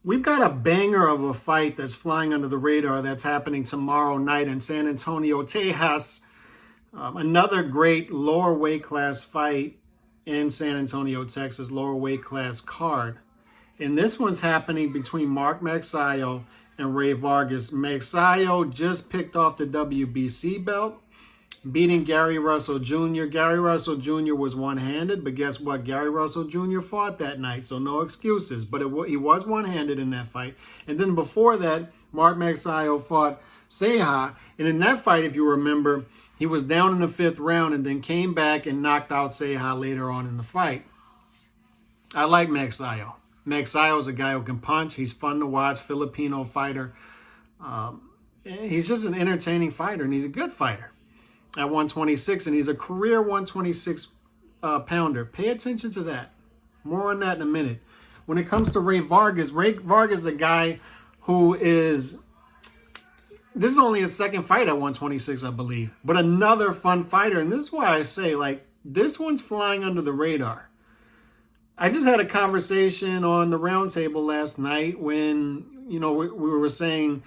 We've got a banger of a fight that's flying under the radar that's happening tomorrow night in San Antonio, Texas. Another great lower weight class fight in San Antonio, Texas, lower weight class card. And this one's happening between Magsayo and Rey Vargas. Magsayo just picked off the WBC belt, beating Gary Russell Jr. Gary Russell Jr. was one-handed, but guess what? Gary Russell Jr. fought that night, so no excuses. But he was one-handed in that fight. And then before that, Magsayo fought Ceja. And in that fight, if you remember, he was down in the 5th round and then came back and knocked out Ceja later on in the fight. I like Magsayo. Magsayo is a guy who can punch. He's fun to watch, Filipino fighter. He's just an entertaining fighter, and he's a good fighter at 126, and he's a career 126 pounder. Pay attention to that. More on that in a minute. When it comes to Rey Vargas is a guy who is, this is only his second fight at 126, I believe, but another fun fighter. And this is why I say, like, this one's flying under the radar. I just had a conversation on the roundtable last night when, we were saying,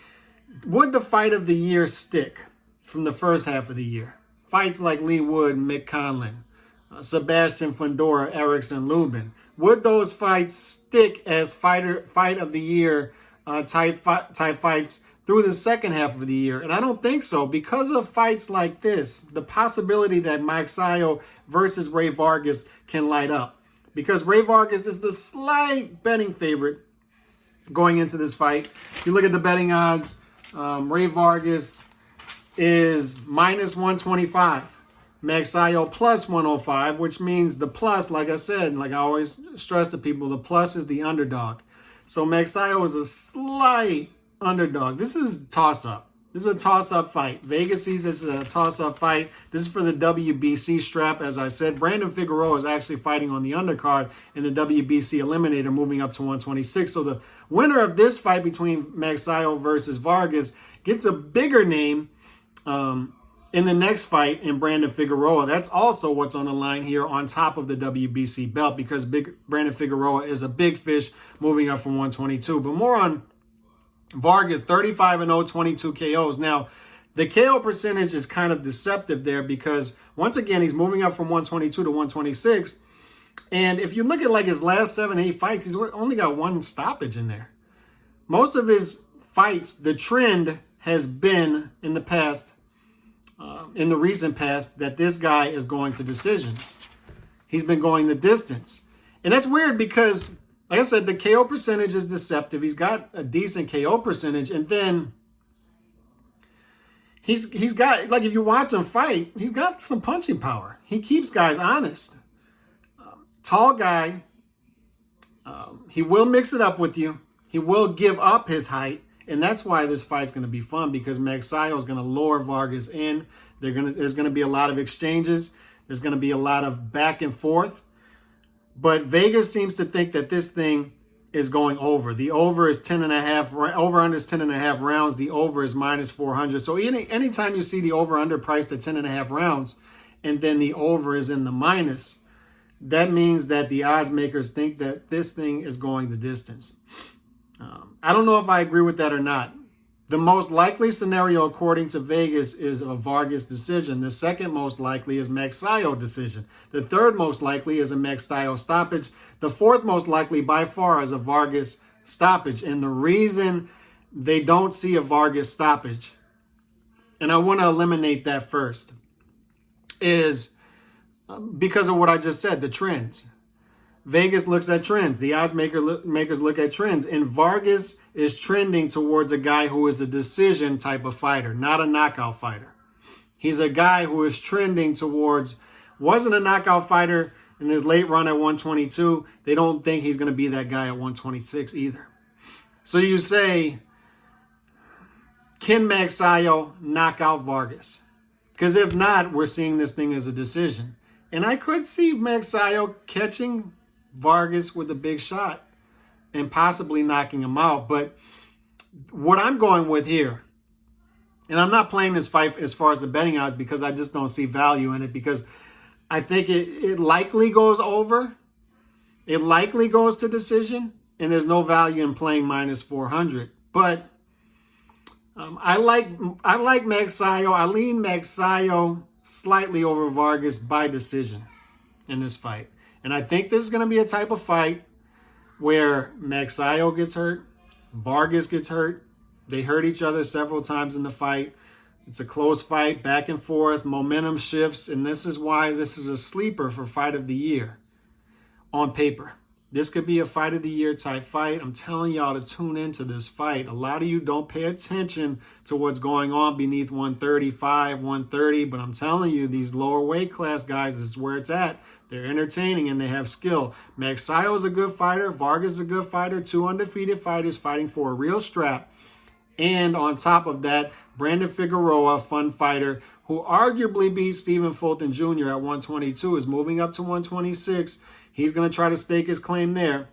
would the fight of the year stick from the first half of the year? Fights like Lee Wood and Mick Conlan, Sebastian Fundora, Erickson Lubin. Would those fights stick as fight of the year type fights through the second half of the year? And I don't think so, because of fights like this, the possibility that Magsayo versus Rey Vargas can light up. Because Rey Vargas is the slight betting favorite going into this fight. If you look at the betting odds, Rey Vargas is minus 125. Magsayo plus 105, which means the plus, like I said, like I always stress to people, the plus is the underdog. So Magsayo is a slight underdog. This is toss-up. This is a toss-up fight. Vegas sees this as a toss-up fight. This is for the WBC strap, as I said. Brandon Figueroa is actually fighting on the undercard in the WBC Eliminator, moving up to 126. So the winner of this fight between Magsayo versus Vargas gets a bigger name in the next fight in Brandon Figueroa. That's also what's on the line here on top of the WBC belt, because Brandon Figueroa is a big fish moving up from 122. But more on Vargas, 35-0, 22 KOs. Now, the KO percentage is kind of deceptive there because, once again, he's moving up from 122 to 126. And if you look at like his last 7-8 fights, he's only got one stoppage in there. Most of his fights, the trend has been in the past, in the recent past, that this guy is going to decisions. He's been going the distance. And that's weird because, like I said, the KO percentage is deceptive. He's got a decent KO percentage. And then he's got, like, if you watch him fight, he's got some punching power. He keeps guys honest. Tall guy. He will mix it up with you. He will give up his height. And that's why this fight's going to be fun, because Magsayo is going to lure Vargas in. There's going to be a lot of exchanges. There's going to be a lot of back and forth. But Vegas seems to think that this thing is going over. The over is 10.5. Over-under is 10.5 rounds. The over is minus 400. So anytime you see the over-under priced at 10.5 rounds and then the over is in the minus, that means that the odds makers think that this thing is going the distance. I don't know if I agree with that or not. The most likely scenario, according to Vegas, is a Vargas decision. The second most likely is Magsayo decision. The third most likely is a Magsayo stoppage. The fourth most likely by far is a Vargas stoppage. And the reason they don't see a Vargas stoppage, and I want to eliminate that first, is because of what I just said, the trends. Vegas looks at trends. The odds makers look at trends. And Vargas is trending towards a guy who is a decision type of fighter, not a knockout fighter. He's a guy who is trending towards, wasn't a knockout fighter in his late run at 122. They don't think he's going to be that guy at 126 either. So you say, can Magsayo knock out Vargas? Because if not, we're seeing this thing as a decision. And I could see Magsayo catching Vargas with a big shot and possibly knocking him out. But what I'm going with here, and I'm not playing this fight as far as the betting odds because I just don't see value in it, because I think it likely goes over. It likely goes to decision. and there's no value in playing minus 400. But I like Magsayo. I lean Magsayo slightly over Vargas by decision in this fight. And I think this is going to be a type of fight where Magsayo gets hurt, Vargas gets hurt. They hurt each other several times in the fight. It's a close fight, back and forth, momentum shifts, and this is why this is a sleeper for fight of the year on paper. This could be a fight of the year type fight. I'm telling y'all to tune into this fight. A lot of you don't pay attention to what's going on beneath 135, 130, but I'm telling you, these lower weight class guys, this is where it's at. They're entertaining and they have skill. Magsayo is a good fighter. Vargas is a good fighter. 2 undefeated fighters fighting for a real strap. And on top of that, Brandon Figueroa, fun fighter, who arguably beat Stephen Fulton Jr. at 122, is moving up to 126. He's going to try to stake his claim there.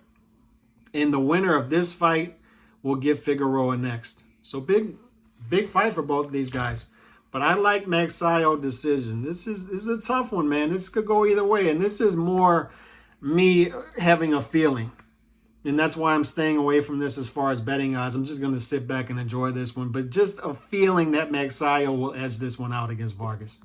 And the winner of this fight will get Figueroa next. So big fight for both of these guys. But I like Magsayo decision. This is a tough one, man. This could go either way. And this is more me having a feeling. And that's why I'm staying away from this as far as betting odds. I'm just going to sit back and enjoy this one. But just a feeling that Magsayo will edge this one out against Vargas.